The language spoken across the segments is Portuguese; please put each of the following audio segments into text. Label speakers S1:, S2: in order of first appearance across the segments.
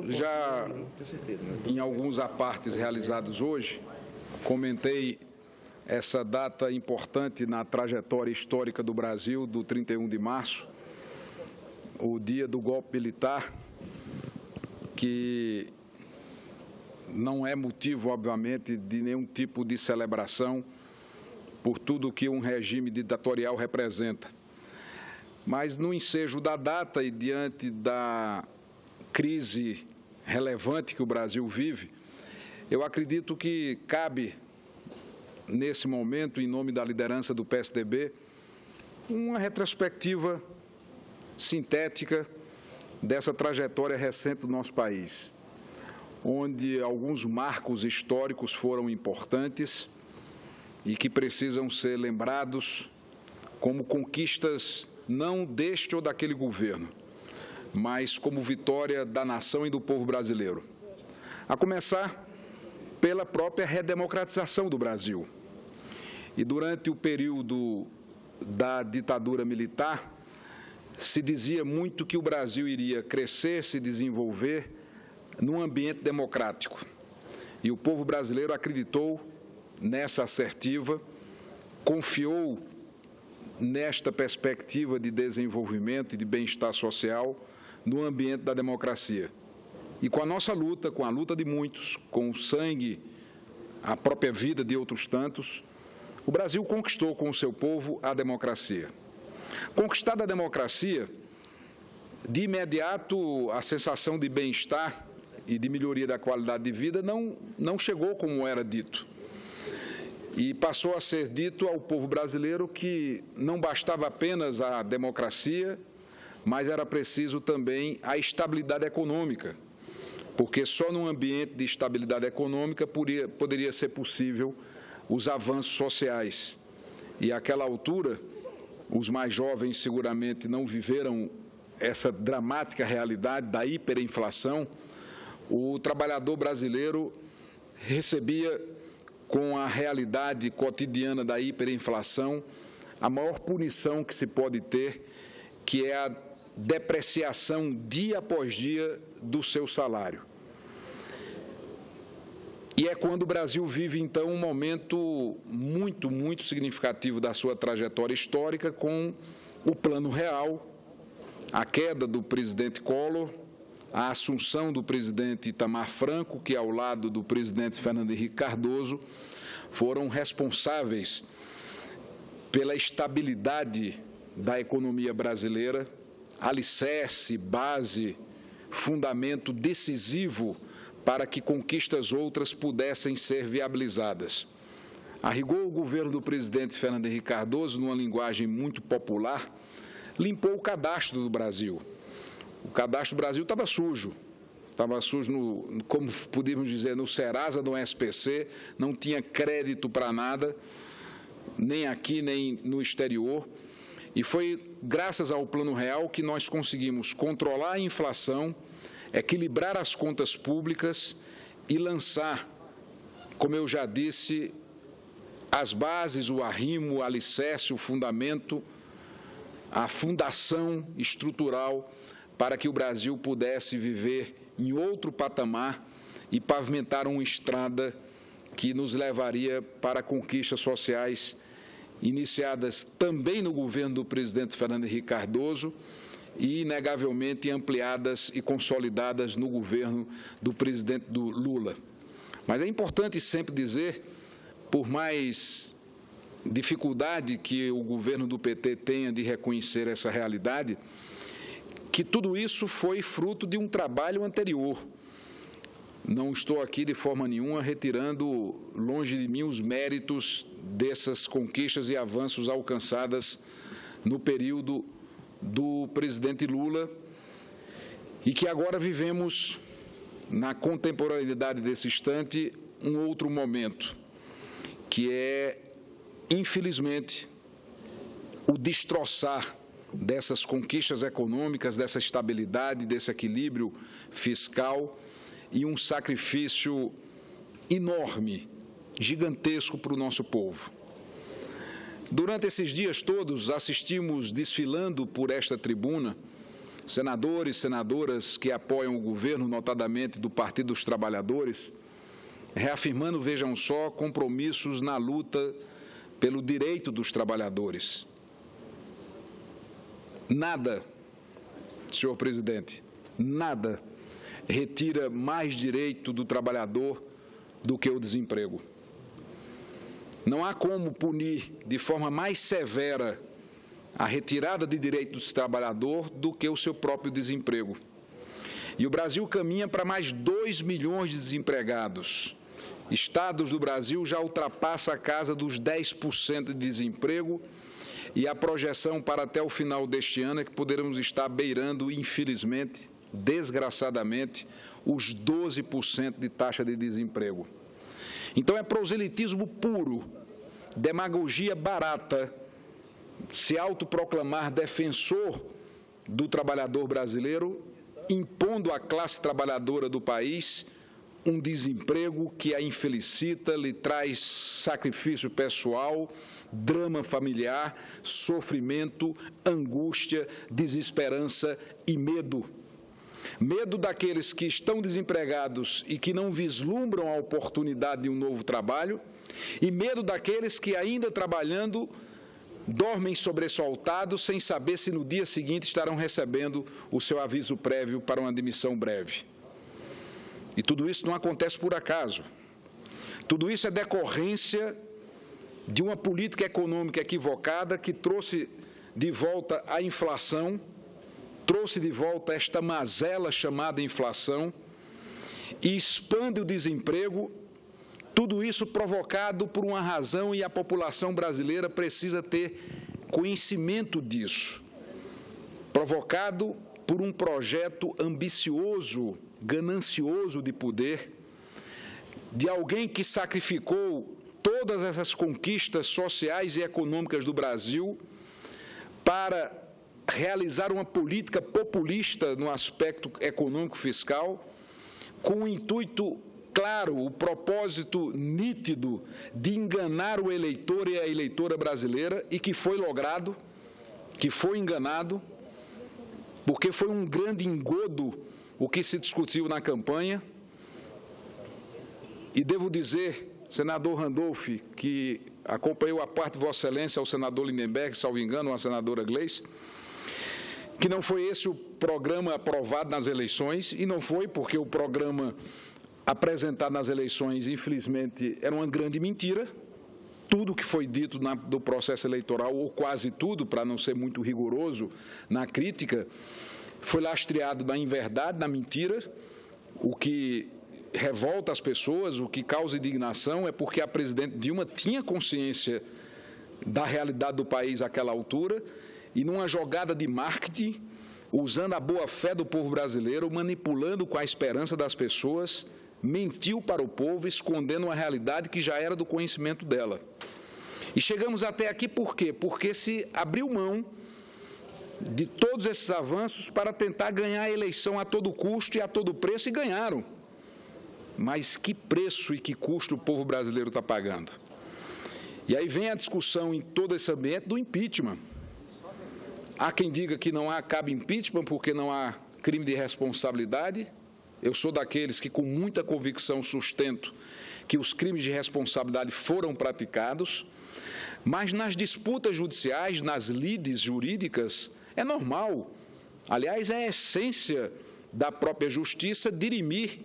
S1: Já em alguns apartes realizados hoje, comentei essa data importante na trajetória histórica do Brasil, do 31 de março, o dia do golpe militar, que não é motivo, obviamente, de nenhum tipo de celebração por tudo que um regime ditatorial representa. Mas no ensejo da data e diante da crise relevante que o Brasil vive, eu acredito que cabe, nesse momento, em nome da liderança do PSDB, uma retrospectiva sintética dessa trajetória recente do nosso país, onde alguns marcos históricos foram importantes e que precisam ser lembrados como conquistas não deste ou daquele governo, mas como vitória da nação e do povo brasileiro. A começar pela própria redemocratização do Brasil. E durante o período da ditadura militar, se dizia muito que o Brasil iria crescer, se desenvolver num ambiente democrático. E o povo brasileiro acreditou nessa assertiva, confiou nesta perspectiva de desenvolvimento e de bem-estar social no ambiente da democracia. E com a nossa luta, com a luta de muitos, com o sangue, a própria vida de outros tantos, o Brasil conquistou com o seu povo a democracia. Conquistada a democracia, de imediato a sensação de bem-estar e de melhoria da qualidade de vida não chegou como era dito. E passou a ser dito ao povo brasileiro que não bastava apenas a democracia, mas era preciso também a estabilidade econômica, porque só num ambiente de estabilidade econômica poderia ser possível os avanços sociais. E àquela altura, os mais jovens seguramente não viveram essa dramática realidade da hiperinflação. O trabalhador brasileiro recebia, com a realidade cotidiana da hiperinflação, a maior punição que se pode ter, que é a depreciação dia após dia do seu salário. E é quando o Brasil vive, então, um momento muito significativo da sua trajetória histórica, com o Plano Real, a queda do presidente Collor, a assunção do presidente Itamar Franco, que, ao lado do presidente Fernando Henrique Cardoso, foram responsáveis pela estabilidade da economia brasileira, alicerce, base, fundamento decisivo para que conquistas outras pudessem ser viabilizadas. A rigor, o governo do presidente Fernando Henrique Cardoso, numa linguagem muito popular, limpou o cadastro do Brasil. O cadastro do Brasil estava sujo, como podíamos dizer, no Serasa, no SPC, não tinha crédito para nada, nem aqui, nem no exterior. E foi graças ao Plano Real que nós conseguimos controlar a inflação, equilibrar as contas públicas e lançar, como eu já disse, as bases, o arrimo, o alicerce, o fundamento, a fundação estrutural para que o Brasil pudesse viver em outro patamar e pavimentar uma estrada que nos levaria para conquistas sociais iniciadas também no governo do presidente Fernando Henrique Cardoso e, inegavelmente, ampliadas e consolidadas no governo do presidente Lula. Mas é importante sempre dizer, por mais dificuldade que o governo do PT tenha de reconhecer essa realidade, que tudo isso foi fruto de um trabalho anterior. Não estou aqui de forma nenhuma retirando longe de mim os méritos dessas conquistas e avanços alcançadas no período do presidente Lula e que agora vivemos, na contemporaneidade desse instante, um outro momento, que é, infelizmente, o destroçar dessas conquistas econômicas, dessa estabilidade, desse equilíbrio fiscal e um sacrifício enorme, gigantesco para o nosso povo. Durante esses dias todos, assistimos desfilando por esta tribuna senadores, senadoras que apoiam o governo, notadamente do Partido dos Trabalhadores, reafirmando, vejam só, compromissos na luta pelo direito dos trabalhadores. Nada, senhor presidente, nada retira mais direito do trabalhador do que o desemprego. Não há como punir de forma mais severa a retirada de direitos do trabalhador do que o seu próprio desemprego. E o Brasil caminha para mais 2 milhões de desempregados. Estados do Brasil já ultrapassa a casa dos 10% de desemprego e a projeção para até o final deste ano é que poderemos estar beirando, infelizmente, desgraçadamente, os 12% de taxa de desemprego. Então é proselitismo puro, demagogia barata, se autoproclamar defensor do trabalhador brasileiro, impondo à classe trabalhadora do país um desemprego que a infelicita, lhe traz sacrifício pessoal, drama familiar, sofrimento, angústia, desesperança e medo. Medo daqueles que estão desempregados e que não vislumbram a oportunidade de um novo trabalho, e medo daqueles que, ainda trabalhando, dormem sobressaltados sem saber se no dia seguinte estarão recebendo o seu aviso prévio para uma demissão breve. E tudo isso não acontece por acaso. Tudo isso é decorrência de uma política econômica equivocada que trouxe de volta a inflação, trouxe de volta esta mazela chamada inflação e expande o desemprego, tudo isso provocado por uma razão, e a população brasileira precisa ter conhecimento disso, provocado por um projeto ambicioso, ganancioso de poder, de alguém que sacrificou todas essas conquistas sociais e econômicas do Brasil para realizar uma política populista no aspecto econômico-fiscal, com o intuito claro, o propósito nítido de enganar o eleitor e a eleitora brasileira, e que foi logrado, que foi enganado, porque foi um grande engodo o que se discutiu na campanha. E devo dizer, senador Randolph, que acompanhou a parte de Vossa Excelência, ao senador Lindenberg, salvo engano, a senadora Gleice, que não foi esse o programa aprovado nas eleições, e não foi porque o programa apresentado nas eleições, infelizmente, era uma grande mentira. Tudo que foi dito do processo eleitoral, ou quase tudo, para não ser muito rigoroso na crítica, foi lastreado na inverdade, na mentira. O que revolta as pessoas, o que causa indignação é porque a presidente Dilma tinha consciência da realidade do país àquela altura e, numa jogada de marketing, usando a boa-fé do povo brasileiro, manipulando com a esperança das pessoas, mentiu para o povo, escondendo uma realidade que já era do conhecimento dela. E chegamos até aqui por quê? Porque se abriu mão de todos esses avanços para tentar ganhar a eleição a todo custo e a todo preço, e ganharam. Mas que preço e que custo o povo brasileiro está pagando? E aí vem a discussão em todo esse ambiente do impeachment. Há quem diga que não cabe impeachment porque não há crime de responsabilidade. Eu sou daqueles que, com muita convicção, sustento que os crimes de responsabilidade foram praticados, mas nas disputas judiciais, nas lides jurídicas, é normal. Aliás, é a essência da própria justiça dirimir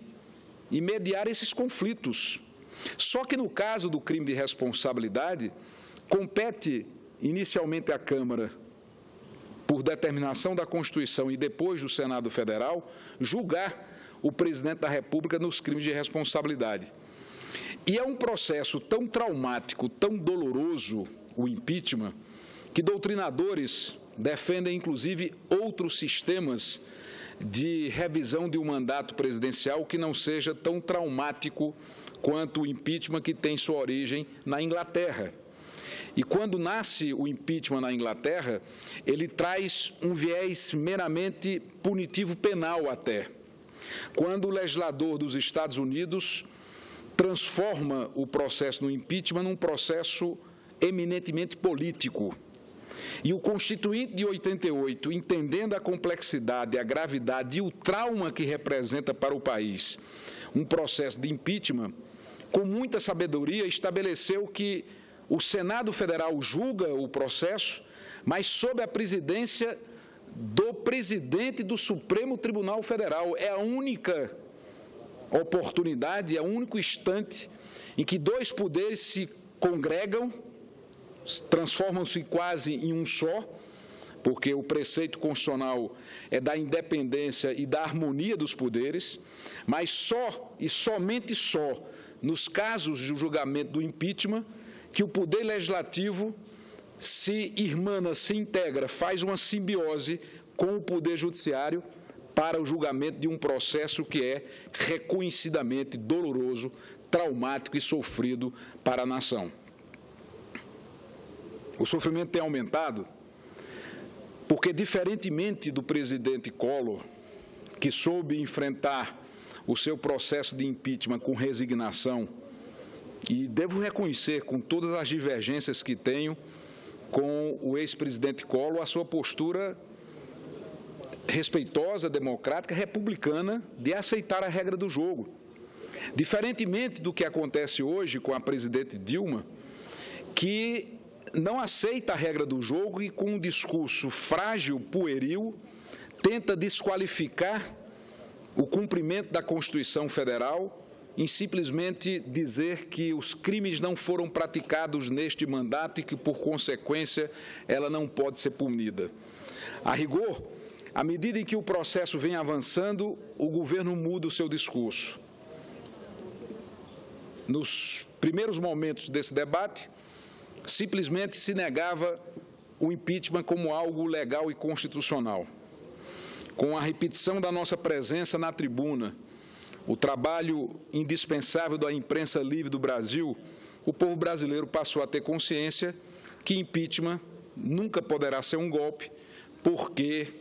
S1: e mediar esses conflitos. Só que no caso do crime de responsabilidade, compete inicialmente à Câmara, por determinação da Constituição e depois do Senado Federal, julgar o presidente da República nos crimes de responsabilidade. E é um processo tão traumático, tão doloroso, o impeachment, que doutrinadores defendem, inclusive, outros sistemas de revisão de um mandato presidencial que não seja tão traumático quanto o impeachment, que tem sua origem na Inglaterra. E quando nasce o impeachment na Inglaterra, ele traz um viés meramente punitivo penal até. Quando o legislador dos Estados Unidos transforma o processo no impeachment num processo eminentemente político. E o Constituinte de 88, entendendo a complexidade, a gravidade e o trauma que representa para o país um processo de impeachment, com muita sabedoria estabeleceu que o Senado Federal julga o processo, mas sob a presidência do presidente do Supremo Tribunal Federal. É a única oportunidade, é o único instante em que dois poderes se congregam, transformam-se quase em um só, porque o preceito constitucional é da independência e da harmonia dos poderes, mas só e somente só nos casos de julgamento do impeachment que o poder legislativo se irmana, se integra, faz uma simbiose com o poder judiciário para o julgamento de um processo que é reconhecidamente doloroso, traumático e sofrido para a nação. O sofrimento tem aumentado porque, diferentemente do presidente Collor, que soube enfrentar o seu processo de impeachment com resignação, e devo reconhecer, com todas as divergências que tenho com o ex-presidente Collor, a sua postura respeitosa, democrática, republicana, de aceitar a regra do jogo. Diferentemente do que acontece hoje com a presidente Dilma, que não aceita a regra do jogo e, com um discurso frágil, pueril, tenta desqualificar o cumprimento da Constituição Federal em simplesmente dizer que os crimes não foram praticados neste mandato e que, por consequência, ela não pode ser punida. A rigor, à medida em que o processo vem avançando, o governo muda o seu discurso. Nos primeiros momentos desse debate, simplesmente se negava o impeachment como algo legal e constitucional. Com a repetição da nossa presença na tribuna, o trabalho indispensável da imprensa livre do Brasil, o povo brasileiro passou a ter consciência que impeachment nunca poderá ser um golpe, porque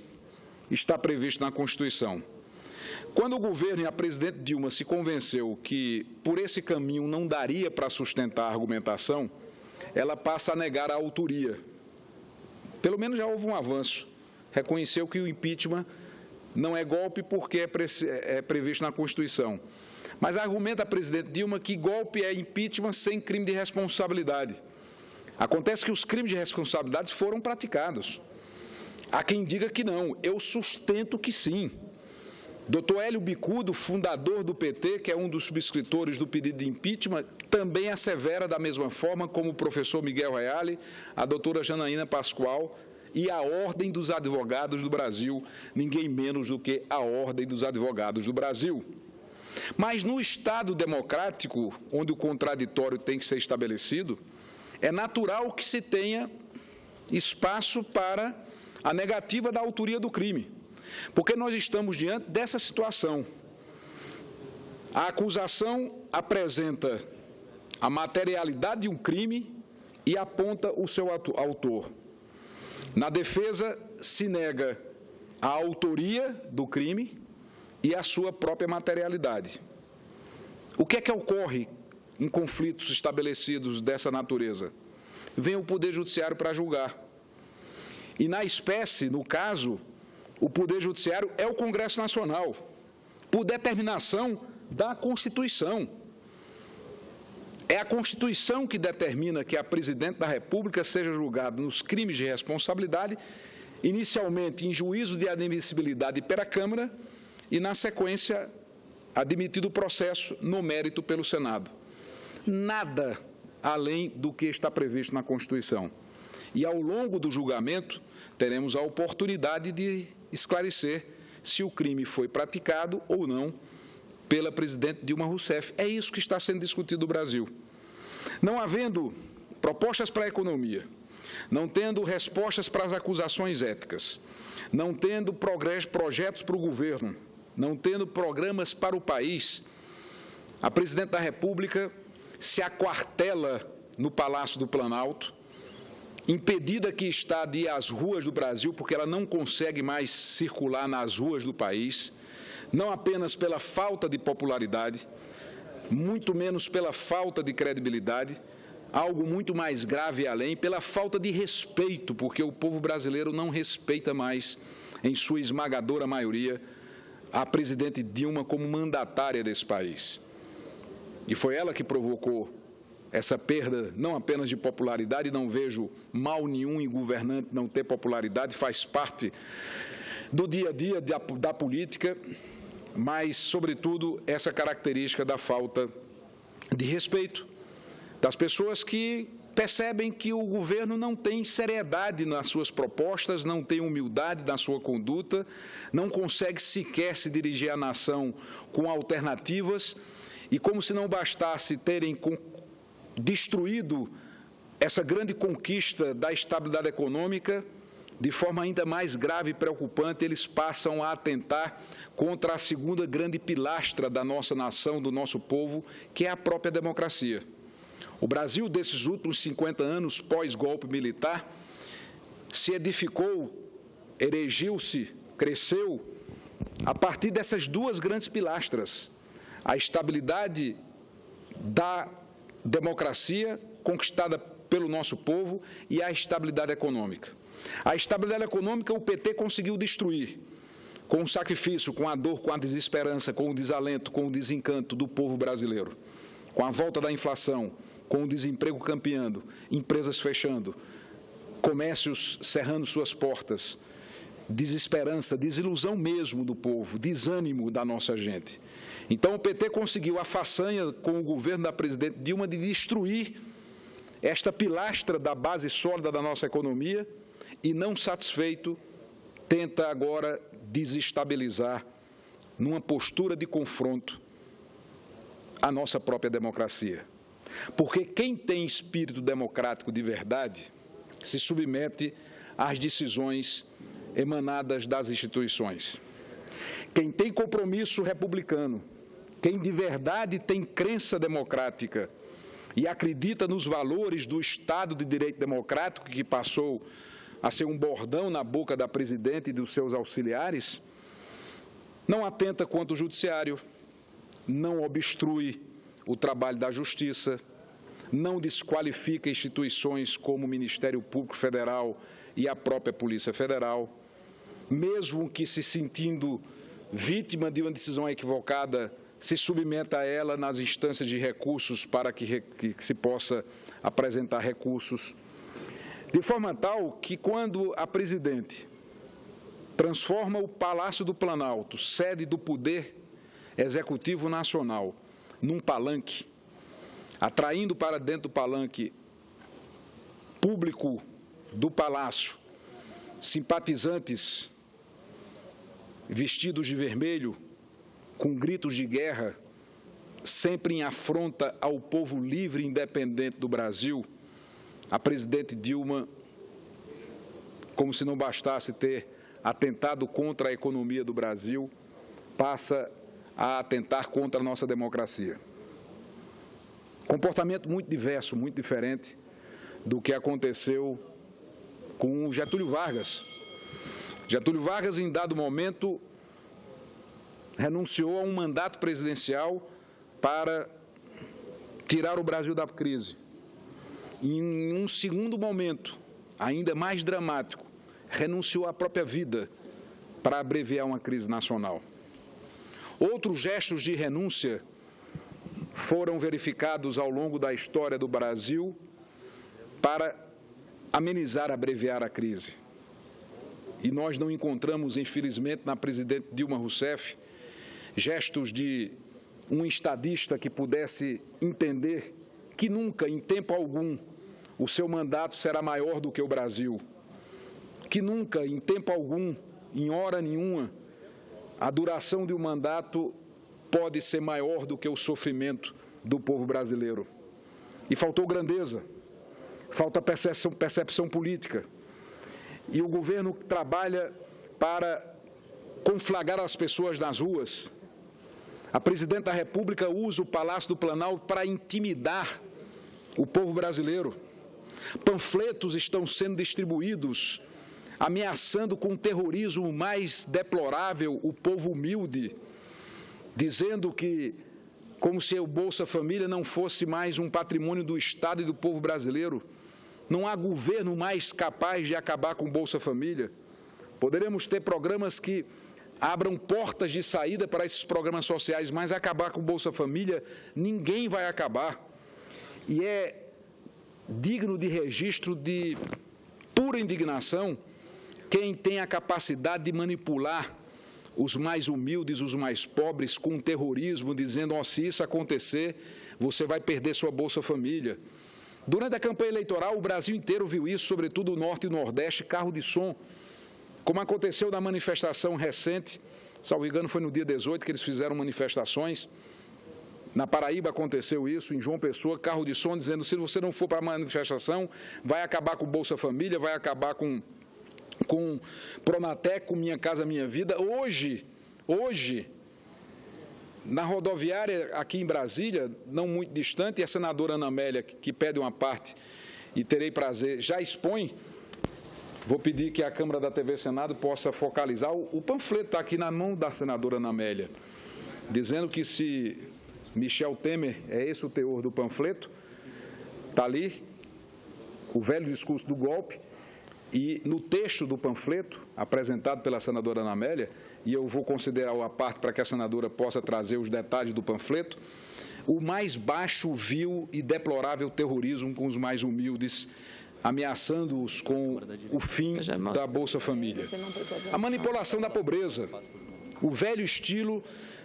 S1: está previsto na Constituição. Quando o governo e a presidente Dilma se convenceu que por esse caminho não daria para sustentar a argumentação, ela passa a negar a autoria. Pelo menos já houve um avanço. Reconheceu que o impeachment não é golpe porque é previsto na Constituição. Mas argumenta a presidente Dilma que golpe é impeachment sem crime de responsabilidade. Acontece que os crimes de responsabilidade foram praticados. Há quem diga que não. Eu sustento que sim. Dr. Hélio Bicudo, fundador do PT, que é um dos subscritores do pedido de impeachment, também assevera da mesma forma como o professor Miguel Reale, a doutora Janaína Pascoal e a Ordem dos Advogados do Brasil, ninguém menos do que a Ordem dos Advogados do Brasil. Mas no Estado democrático, onde o contraditório tem que ser estabelecido, é natural que se tenha espaço para a negativa da autoria do crime. Porque nós estamos diante dessa situação. A acusação apresenta a materialidade de um crime e aponta o seu autor. Na defesa, se nega a autoria do crime e a sua própria materialidade. O que é que ocorre em conflitos estabelecidos dessa natureza? Vem o Poder Judiciário para julgar. E na espécie, no caso, o Poder Judiciário é o Congresso Nacional, por determinação da Constituição. É a Constituição que determina que a Presidente da República seja julgada nos crimes de responsabilidade, inicialmente em juízo de admissibilidade pela Câmara e, na sequência, admitido o processo no mérito pelo Senado. Nada além do que está previsto na Constituição. E, ao longo do julgamento, teremos a oportunidade de esclarecer se o crime foi praticado ou não pela presidente Dilma Rousseff. É isso que está sendo discutido no Brasil. Não havendo propostas para a economia, não tendo respostas para as acusações éticas, não tendo projetos para o governo, não tendo programas para o país, a presidente da República se aquartela no Palácio do Planalto, impedida que está de ir às ruas do Brasil, porque ela não consegue mais circular nas ruas do país, não apenas pela falta de popularidade, muito menos pela falta de credibilidade, algo muito mais grave além, pela falta de respeito, porque o povo brasileiro não respeita mais, em sua esmagadora maioria, a presidente Dilma como mandatária desse país. E foi ela que provocou essa perda não apenas de popularidade, não vejo mal nenhum em governante não ter popularidade, faz parte do dia a dia da política, mas, sobretudo, essa característica da falta de respeito das pessoas que percebem que o governo não tem seriedade nas suas propostas, não tem humildade na sua conduta, não consegue sequer se dirigir à nação com alternativas, e como se não bastasse terem destruído essa grande conquista da estabilidade econômica, de forma ainda mais grave e preocupante, eles passam a atentar contra a segunda grande pilastra da nossa nação, do nosso povo, que é a própria democracia. O Brasil, desses últimos 50 anos pós-golpe militar, se edificou, erigiu-se, cresceu, a partir dessas duas grandes pilastras: a estabilidade da democracia conquistada pelo nosso povo e a estabilidade econômica. A estabilidade econômica o PT conseguiu destruir, com o sacrifício, com a dor, com a desesperança, com o desalento, com o desencanto do povo brasileiro, com a volta da inflação, com o desemprego campeando, empresas fechando, comércios cerrando suas portas, desesperança, desilusão mesmo do povo, desânimo da nossa gente. Então o PT conseguiu a façanha com o governo da presidente Dilma de destruir esta pilastra da base sólida da nossa economia e, não satisfeito, tenta agora desestabilizar, numa postura de confronto, a nossa própria democracia. Porque quem tem espírito democrático de verdade se submete às decisões emanadas das instituições. Quem tem compromisso republicano, quem de verdade tem crença democrática e acredita nos valores do Estado de Direito Democrático, que passou a ser um bordão na boca da presidente e dos seus auxiliares, não atenta contra o judiciário, não obstrui o trabalho da Justiça, não desqualifica instituições como o Ministério Público Federal e a própria Polícia Federal, mesmo que se sentindo vítima de uma decisão equivocada, se submeta a ela nas instâncias de recursos para que se possa apresentar recursos, de forma tal que, quando a presidente transforma o Palácio do Planalto, sede do Poder Executivo Nacional, num palanque, atraindo para dentro do palanque público do Palácio, simpatizantes vestidos de vermelho, com gritos de guerra, sempre em afronta ao povo livre e independente do Brasil, a presidente Dilma, como se não bastasse ter atentado contra a economia do Brasil, passa a atentar contra a nossa democracia. Comportamento muito diverso, muito diferente do que aconteceu com Getúlio Vargas. Getúlio Vargas, em dado momento, renunciou a um mandato presidencial para tirar o Brasil da crise. Em um segundo momento, ainda mais dramático, renunciou à própria vida para abreviar uma crise nacional. Outros gestos de renúncia foram verificados ao longo da história do Brasil para amenizar, abreviar a crise. E nós não encontramos, infelizmente, na presidente Dilma Rousseff, gestos de um estadista que pudesse entender que nunca, em tempo algum, o seu mandato será maior do que o Brasil, que nunca, em tempo algum, em hora nenhuma, a duração de um mandato pode ser maior do que o sofrimento do povo brasileiro. E faltou grandeza, falta percepção política. E o governo trabalha para conflagrar as pessoas nas ruas. A presidente da República usa o Palácio do Planalto para intimidar o povo brasileiro. Panfletos estão sendo distribuídos, ameaçando com o terrorismo mais deplorável o povo humilde, dizendo que como se o Bolsa Família não fosse mais um patrimônio do Estado e do povo brasileiro. Não há governo mais capaz de acabar com o Bolsa Família. Poderemos ter programas que abram portas de saída para esses programas sociais, mas acabar com o Bolsa Família, ninguém vai acabar. E é digno de registro de pura indignação quem tem a capacidade de manipular os mais humildes, os mais pobres, com terrorismo, dizendo, se isso acontecer, você vai perder sua Bolsa Família. Durante a campanha eleitoral, o Brasil inteiro viu isso, sobretudo o Norte e o Nordeste, carro de som, como aconteceu na manifestação recente, salvo engano foi no dia 18 que eles fizeram manifestações, na Paraíba aconteceu isso, em João Pessoa, carro de som dizendo, se você não for para a manifestação, vai acabar com o Bolsa Família, vai acabar com Pronatec, com Minha Casa Minha Vida. Hoje, na rodoviária aqui em Brasília, não muito distante, a senadora Ana Amélia, que pede uma parte, e terei prazer, já expõe, vou pedir que a Câmara da TV Senado possa focalizar, o panfleto está aqui na mão da senadora Ana Amélia, dizendo que se Michel Temer, é esse o teor do panfleto, está ali, o velho discurso do golpe, e no texto do panfleto, apresentado pela senadora Ana Amélia, e eu vou considerar a parte para que a senadora possa trazer os detalhes do panfleto, o mais baixo, vil e deplorável terrorismo com os mais humildes, ameaçando-os com o fim da Bolsa Família. A manipulação da pobreza, o velho estilo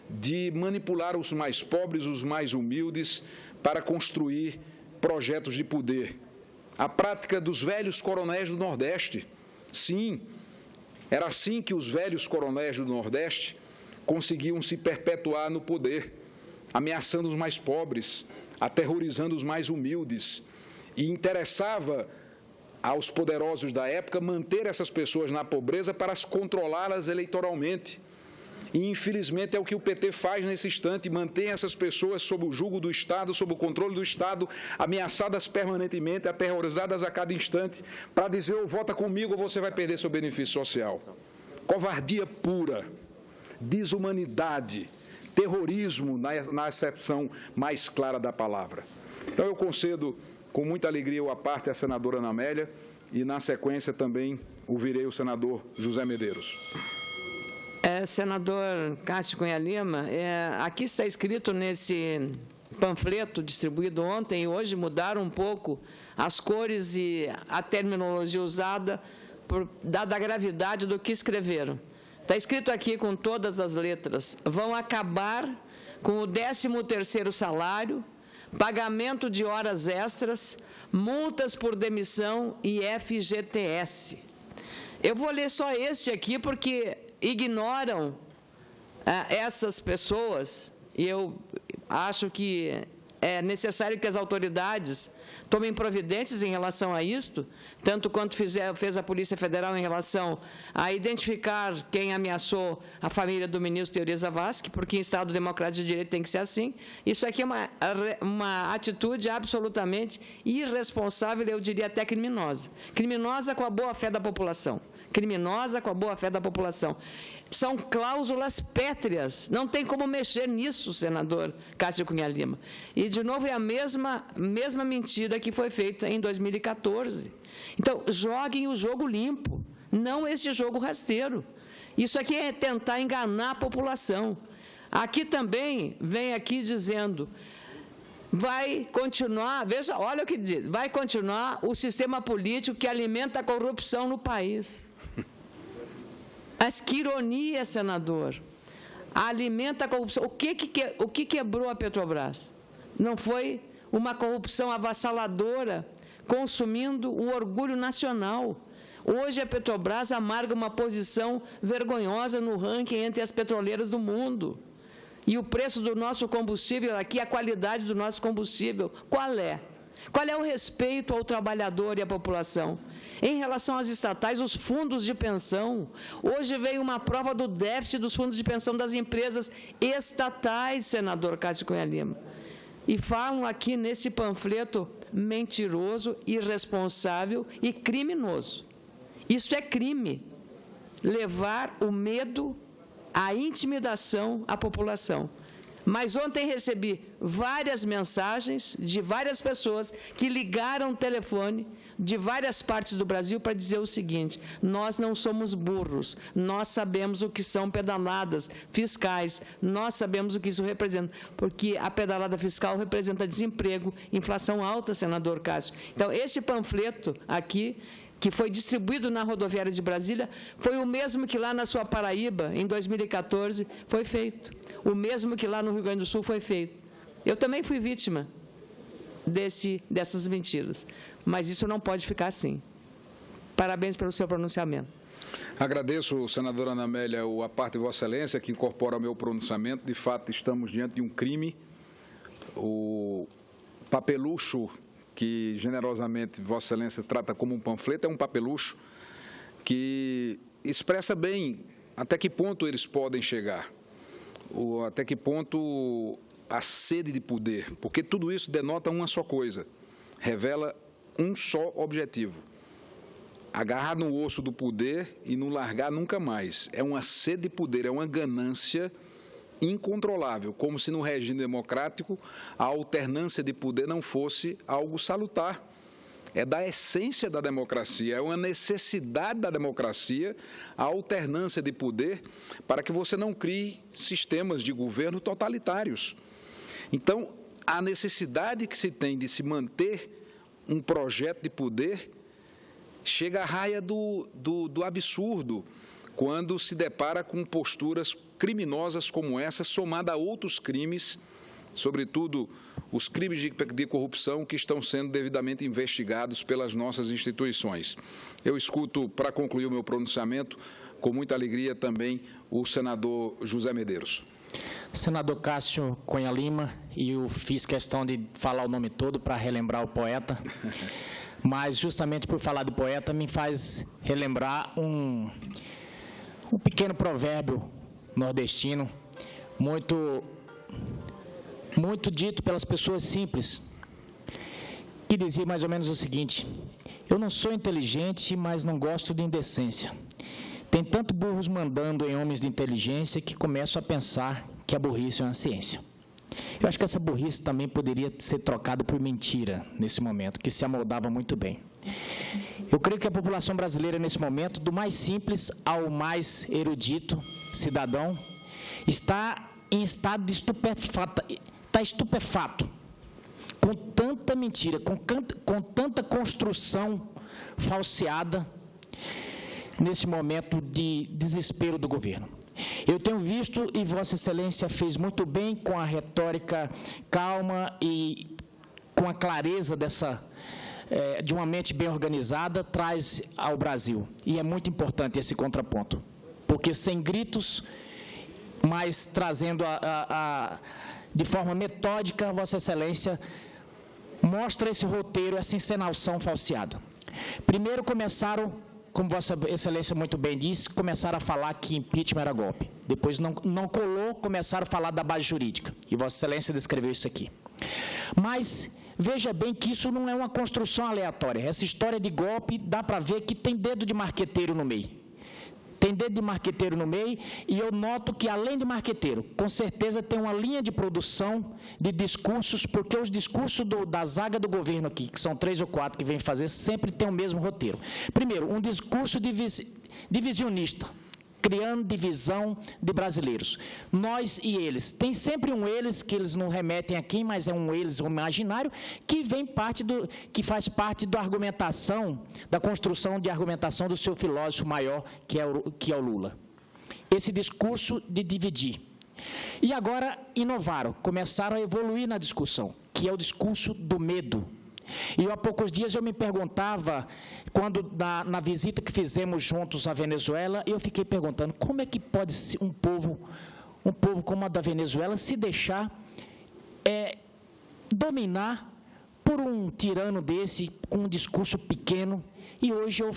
S1: de manipular os mais pobres, os mais humildes, para construir projetos de poder. A prática dos velhos coronéis do Nordeste. Sim, era assim que os velhos coronéis do Nordeste conseguiam se perpetuar no poder, ameaçando os mais pobres, aterrorizando os mais humildes. E interessava aos poderosos da época manter essas pessoas na pobreza para controlá-las eleitoralmente. E, infelizmente, é o que o PT faz nesse instante, mantém essas pessoas sob o jugo do Estado, sob o controle do Estado, ameaçadas permanentemente, aterrorizadas a cada instante, para dizer, ou vota comigo ou você vai perder seu benefício social. Covardia pura, desumanidade, terrorismo na acepção mais clara da palavra. Então, eu concedo com muita alegria a parte à senadora Ana Amélia e, na sequência, também ouvirei o senador José Medeiros.
S2: Senador Cássio Cunha Lima, aqui está escrito nesse panfleto distribuído ontem e hoje mudaram um pouco as cores e a terminologia usada, dada a gravidade do que escreveram. Está escrito aqui com todas as letras, vão acabar com o 13º salário, pagamento de horas extras, multas por demissão e FGTS. Eu vou ler só este aqui porque ignoram essas pessoas, e eu acho que é necessário que as autoridades tomem providências em relação a isto, tanto quanto fez a Polícia Federal em relação a identificar quem ameaçou a família do ministro Teori Zavascki, porque em Estado democrático de direito tem que ser assim. Isso aqui é uma atitude absolutamente irresponsável, eu diria até criminosa. Criminosa com a boa-fé da população. Criminosa com a boa-fé da população. São cláusulas pétreas, não tem como mexer nisso, senador Cássio Cunha Lima. E, de novo, é a mesma mentira que foi feita em 2014. Então, joguem o jogo limpo, não este jogo rasteiro. Isso aqui é tentar enganar a população. Aqui também, vem aqui dizendo, vai continuar, veja, olha o que diz, vai continuar o sistema político que alimenta a corrupção no país. Mas que ironia, senador. Alimenta a corrupção. O que quebrou a Petrobras? Não foi uma corrupção avassaladora, consumindo o orgulho nacional. Hoje a Petrobras amarga uma posição vergonhosa no ranking entre as petroleiras do mundo. E o preço do nosso combustível aqui, a qualidade do nosso combustível, qual é? Qual é o respeito ao trabalhador e à população? Em relação às estatais, os fundos de pensão. Hoje veio uma prova do déficit dos fundos de pensão das empresas estatais, senador Cássio Cunha Lima. E falam aqui nesse panfleto mentiroso, irresponsável e criminoso. Isso é crime. Levar o medo, a intimidação à população. Mas ontem recebi várias mensagens de várias pessoas que ligaram o telefone de várias partes do Brasil para dizer o seguinte: nós não somos burros, nós sabemos o que são pedaladas fiscais, nós sabemos o que isso representa, porque a pedalada fiscal representa desemprego, inflação alta, senador Cássio. Então, este panfleto aqui, que foi distribuído na rodoviária de Brasília, foi o mesmo que lá na sua Paraíba, em 2014, foi feito. O mesmo que lá no Rio Grande do Sul foi feito. Eu também fui vítima dessas mentiras. Mas isso não pode ficar assim. Parabéns pelo seu pronunciamento.
S1: Agradeço, senadora Ana Amélia, a parte de Vossa Excelência, que incorpora o meu pronunciamento. De fato, estamos diante de um crime. O papelucho, que generosamente Vossa Excelência trata como um panfleto, é um papelucho que expressa bem até que ponto eles podem chegar, até que ponto a sede de poder, porque tudo isso denota uma só coisa, revela um só objetivo: agarrar no osso do poder e não largar nunca mais. É uma sede de poder, é uma ganância incontrolável, como se no regime democrático a alternância de poder não fosse algo salutar. É da essência da democracia, é uma necessidade da democracia a alternância de poder para que você não crie sistemas de governo totalitários. Então, a necessidade que se tem de se manter um projeto de poder chega à raia do absurdo quando se depara com posturas criminosas como essa, somada a outros crimes, sobretudo os crimes de corrupção que estão sendo devidamente investigados pelas nossas instituições. Eu escuto, para concluir o meu pronunciamento, com muita alegria também o senador José Medeiros.
S3: Senador Cássio Cunha Lima, e eu fiz questão de falar o nome todo para relembrar o poeta, mas justamente por falar do poeta me faz relembrar um pequeno provérbio nordestino, muito dito pelas pessoas simples, que dizia mais ou menos o seguinte: eu não sou inteligente, mas não gosto de indecência. Tem tanto burros mandando em homens de inteligência que começo a pensar que a burrice é uma ciência. Eu acho que essa burrice também poderia ser trocada por mentira nesse momento, que se amoldava muito bem. Eu creio que a população brasileira, nesse momento, do mais simples ao mais erudito cidadão, está em estado de estupefato, com tanta mentira, com tanta construção falseada, nesse momento de desespero do governo. Eu tenho visto, e Vossa Excelência fez muito bem com a retórica calma e com a clareza de uma mente bem organizada, traz ao Brasil. E é muito importante esse contraponto, porque sem gritos, mas trazendo de forma metódica, Vossa Excelência mostra esse roteiro, essa encenação falseada. Primeiro começaram, como Vossa Excelência muito bem disse, começaram a falar que impeachment era golpe. Depois não colou, começaram a falar da base jurídica. E Vossa Excelência descreveu isso aqui. Mas veja bem que isso não é uma construção aleatória. Essa história de golpe, dá para ver que tem dedo de marqueteiro no meio. Tem dedo de marqueteiro no meio, e eu noto que, além de marqueteiro, com certeza tem uma linha de produção de discursos, porque os discursos da zaga do governo aqui, que são 3 ou 4 que vêm fazer, sempre tem o mesmo roteiro. Primeiro, um discurso divisionista, criando divisão de brasileiros. Nós e eles. Tem sempre um eles, que eles não remetem a quem, mas é um eles imaginário, que faz parte da argumentação, da construção de argumentação do seu filósofo maior, que é o Lula. Esse discurso de dividir. E agora inovaram, começaram a evoluir na discussão, que é o discurso do medo. E há poucos dias eu me perguntava, quando na visita que fizemos juntos à Venezuela, eu fiquei perguntando, como é que pode ser um povo como a da Venezuela se deixar dominar por um tirano desse, com um discurso pequeno? E hoje eu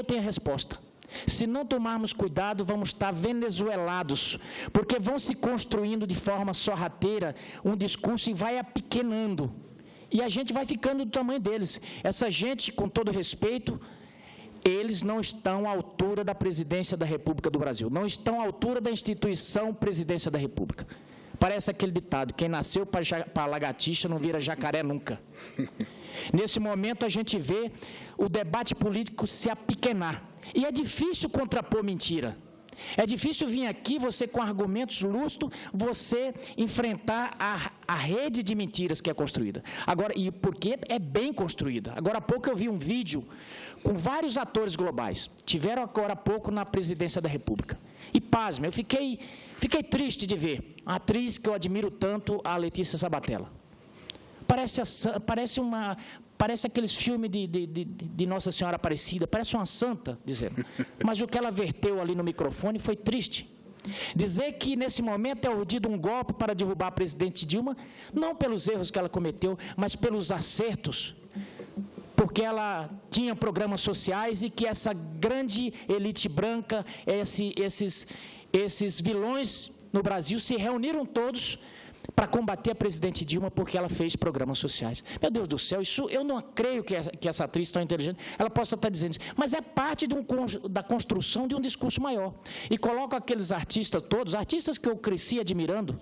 S3: tenho a resposta. Se não tomarmos cuidado, vamos estar venezuelados, porque vão se construindo de forma sorrateira um discurso e vai apequenando. E a gente vai ficando do tamanho deles. Essa gente, com todo respeito, eles não estão à altura da presidência da República do Brasil, não estão à altura da instituição presidência da República. Parece aquele ditado, quem nasceu para lagartixa não vira jacaré nunca. Nesse momento a gente vê o debate político se apequenar. E é difícil contrapor mentira. É difícil vir aqui, você com argumentos lúcidos, você enfrentar a rede de mentiras que é construída. Agora, e porque é bem construída. Agora há pouco eu vi um vídeo com vários atores globais. Tiveram agora há pouco na presidência da República. E pasme, eu fiquei triste de ver a atriz que eu admiro tanto, a Letícia Sabatella. Parece aqueles filmes de Nossa Senhora Aparecida, parece uma santa, dizendo. Mas o que ela verteu ali no microfone foi triste. Dizer que, nesse momento, é urdido um golpe para derrubar a presidente Dilma, não pelos erros que ela cometeu, mas pelos acertos, porque ela tinha programas sociais e que essa grande elite branca, esses vilões no Brasil se reuniram todos para combater a presidente Dilma, porque ela fez programas sociais. Meu Deus do céu, isso eu não creio que essa atriz tão inteligente, ela possa estar dizendo isso, mas é parte da construção de um discurso maior. E coloco aqueles artistas todos, artistas que eu cresci admirando,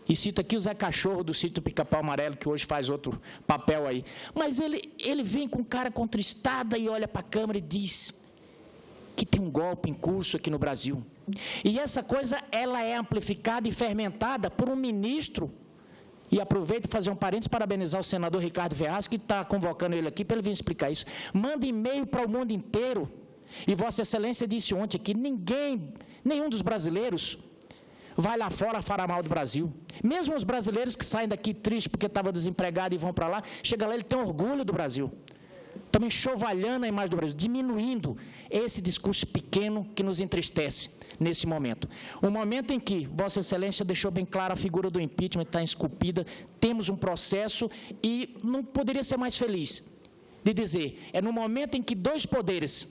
S3: e cito aqui o Zé Cachorro, do sítio Pica-Pau Amarelo, que hoje faz outro papel aí. Mas ele vem com cara contristada e olha para a câmera e diz que tem um golpe em curso aqui no Brasil. E essa coisa, ela é amplificada e fermentada por um ministro, e aproveito para fazer um parênteses, parabenizar o senador Ricardo Velasco, que está convocando ele aqui para ele vir explicar isso. Manda e-mail para o mundo inteiro, e Vossa Excelência disse ontem que nenhum dos brasileiros vai lá fora falar mal do Brasil. Mesmo os brasileiros que saem daqui tristes porque estavam desempregados e vão para lá, chega lá, ele tem orgulho do Brasil. Também enxovalhando a imagem do Brasil, diminuindo esse discurso pequeno que nos entristece nesse momento. O momento em que Vossa Excelência deixou bem clara a figura do impeachment, está esculpida, temos um processo e não poderia ser mais feliz de dizer, é no momento em que dois poderes,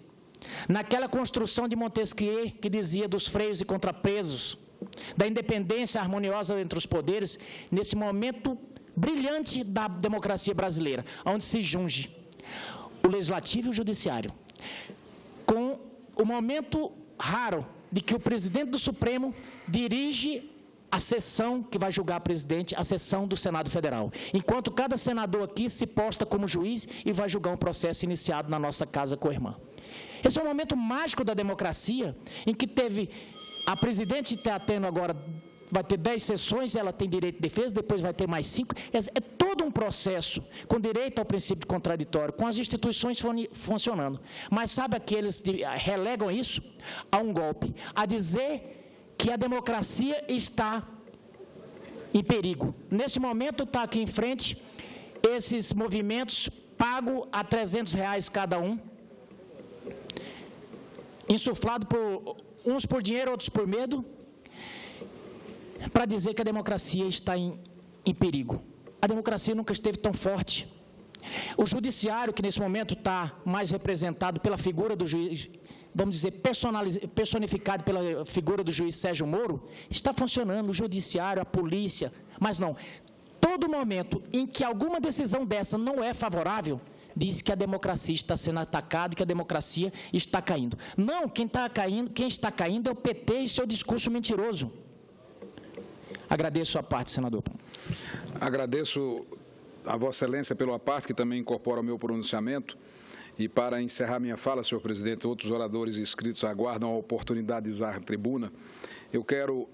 S3: naquela construção de Montesquieu que dizia dos freios e contrapesos, da independência harmoniosa entre os poderes, nesse momento brilhante da democracia brasileira, onde se junge o Legislativo e o Judiciário, com o momento raro de que o presidente do Supremo dirige a sessão que vai julgar a presidente, a sessão do Senado Federal, enquanto cada senador aqui se posta como juiz e vai julgar um processo iniciado na nossa casa com a irmã. Esse é um momento mágico da democracia, em que a presidente está tendo agora, vai ter 10 sessões, ela tem direito de defesa, depois vai ter mais 5, é todo um processo, com direito ao princípio contraditório, com as instituições funcionando. Mas sabe aqueles que relegam isso a um golpe, a dizer que a democracia está em perigo. Nesse momento está aqui em frente esses movimentos pagos a R$300 cada um, insuflado por uns por dinheiro, outros por medo, para dizer que a democracia está em perigo. A democracia nunca esteve tão forte. O judiciário, que nesse momento está mais representado pela figura do juiz, vamos dizer, personificado pela figura do juiz Sérgio Moro, está funcionando, o judiciário, a polícia, mas não. Todo momento em que alguma decisão dessa não é favorável, diz que a democracia está sendo atacada e que a democracia está caindo. Não, quem está caindo é o PT e seu discurso mentiroso. Agradeço a parte, senador.
S1: Agradeço a Vossa Excelência pela parte que também incorpora o meu pronunciamento. E para encerrar minha fala, senhor presidente, outros oradores inscritos aguardam a oportunidade de usar a tribuna. Eu quero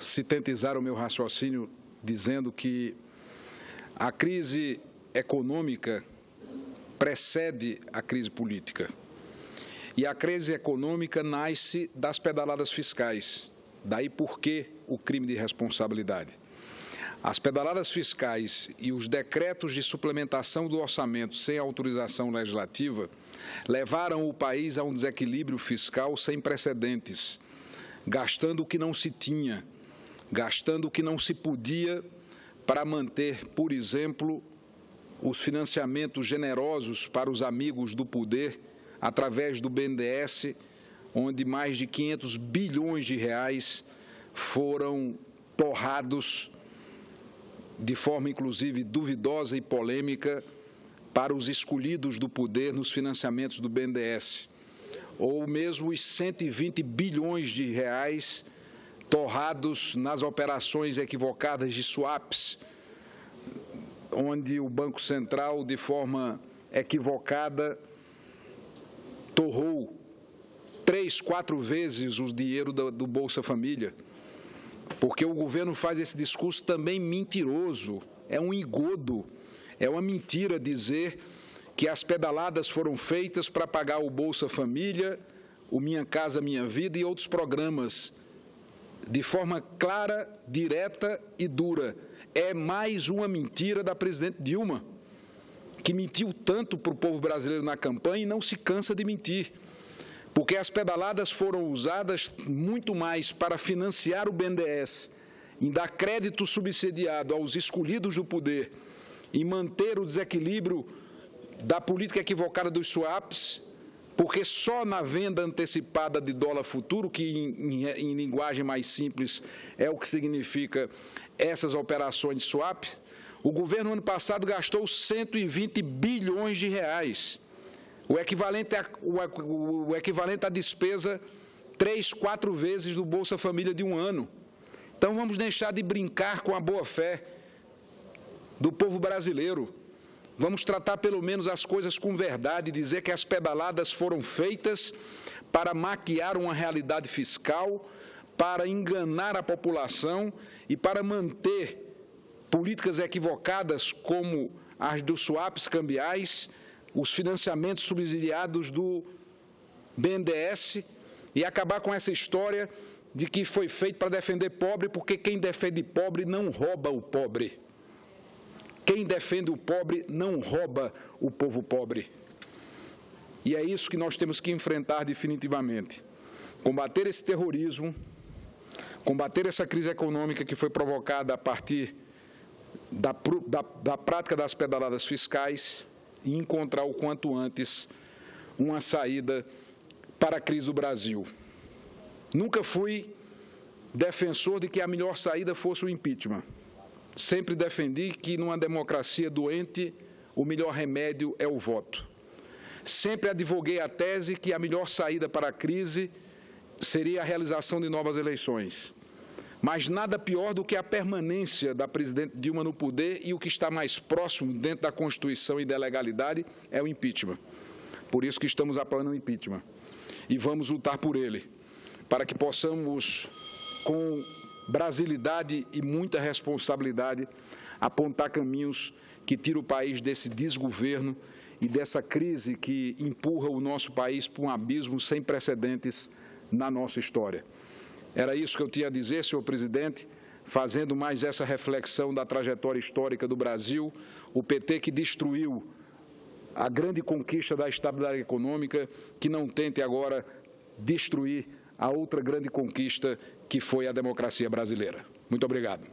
S1: sintetizar o meu raciocínio dizendo que a crise econômica precede a crise política. E a crise econômica nasce das pedaladas fiscais. Daí por que o crime de responsabilidade. As pedaladas fiscais e os decretos de suplementação do orçamento sem autorização legislativa levaram o país a um desequilíbrio fiscal sem precedentes, gastando o que não se tinha, gastando o que não se podia para manter, por exemplo, os financiamentos generosos para os amigos do poder através do BNDES, onde mais de 500 bilhões de reais foram torrados de forma, inclusive, duvidosa e polêmica para os escolhidos do poder nos financiamentos do BNDES, ou mesmo os 120 bilhões de reais torrados nas operações equivocadas de swaps, onde o Banco Central, de forma equivocada, torrou 3, 4 vezes o dinheiro do Bolsa Família, porque o governo faz esse discurso também mentiroso, é um engodo, é uma mentira dizer que as pedaladas foram feitas para pagar o Bolsa Família, o Minha Casa Minha Vida e outros programas, de forma clara, direta e dura. É mais uma mentira da presidente Dilma, que mentiu tanto para o povo brasileiro na campanha e não se cansa de mentir. Porque as pedaladas foram usadas muito mais para financiar o BNDES, em dar crédito subsidiado aos escolhidos do poder, em manter o desequilíbrio da política equivocada dos swaps, porque só na venda antecipada de dólar futuro, que em linguagem mais simples é o que significa essas operações de swap, o governo ano passado gastou 120 bilhões de reais, o equivalente à despesa 3, 4 vezes do Bolsa Família de um ano. Então vamos deixar de brincar com a boa-fé do povo brasileiro. Vamos tratar pelo menos as coisas com verdade, dizer que as pedaladas foram feitas para maquiar uma realidade fiscal, para enganar a população e para manter políticas equivocadas como as dos swaps cambiais, os financiamentos subsidiados do BNDES e acabar com essa história de que foi feito para defender pobre, porque quem defende pobre não rouba o pobre. Quem defende o pobre não rouba o povo pobre. E é isso que nós temos que enfrentar definitivamente. Combater esse terrorismo, combater essa crise econômica que foi provocada a partir da prática das pedaladas fiscais e encontrar o quanto antes uma saída para a crise do Brasil. Nunca fui defensor de que a melhor saída fosse o impeachment. Sempre defendi que, numa democracia doente, o melhor remédio é o voto. Sempre advoguei a tese que a melhor saída para a crise seria a realização de novas eleições. Mas nada pior do que a permanência da presidente Dilma no poder, e o que está mais próximo dentro da Constituição e da legalidade é o impeachment. Por isso que estamos apoiando o impeachment. E vamos lutar por ele, para que possamos, com brasilidade e muita responsabilidade, apontar caminhos que tiram o país desse desgoverno e dessa crise que empurra o nosso país para um abismo sem precedentes na nossa história. Era isso que eu tinha a dizer, senhor presidente, fazendo mais essa reflexão da trajetória histórica do Brasil, o PT que destruiu a grande conquista da estabilidade econômica, que não tente agora destruir a outra grande conquista que foi a democracia brasileira. Muito obrigado.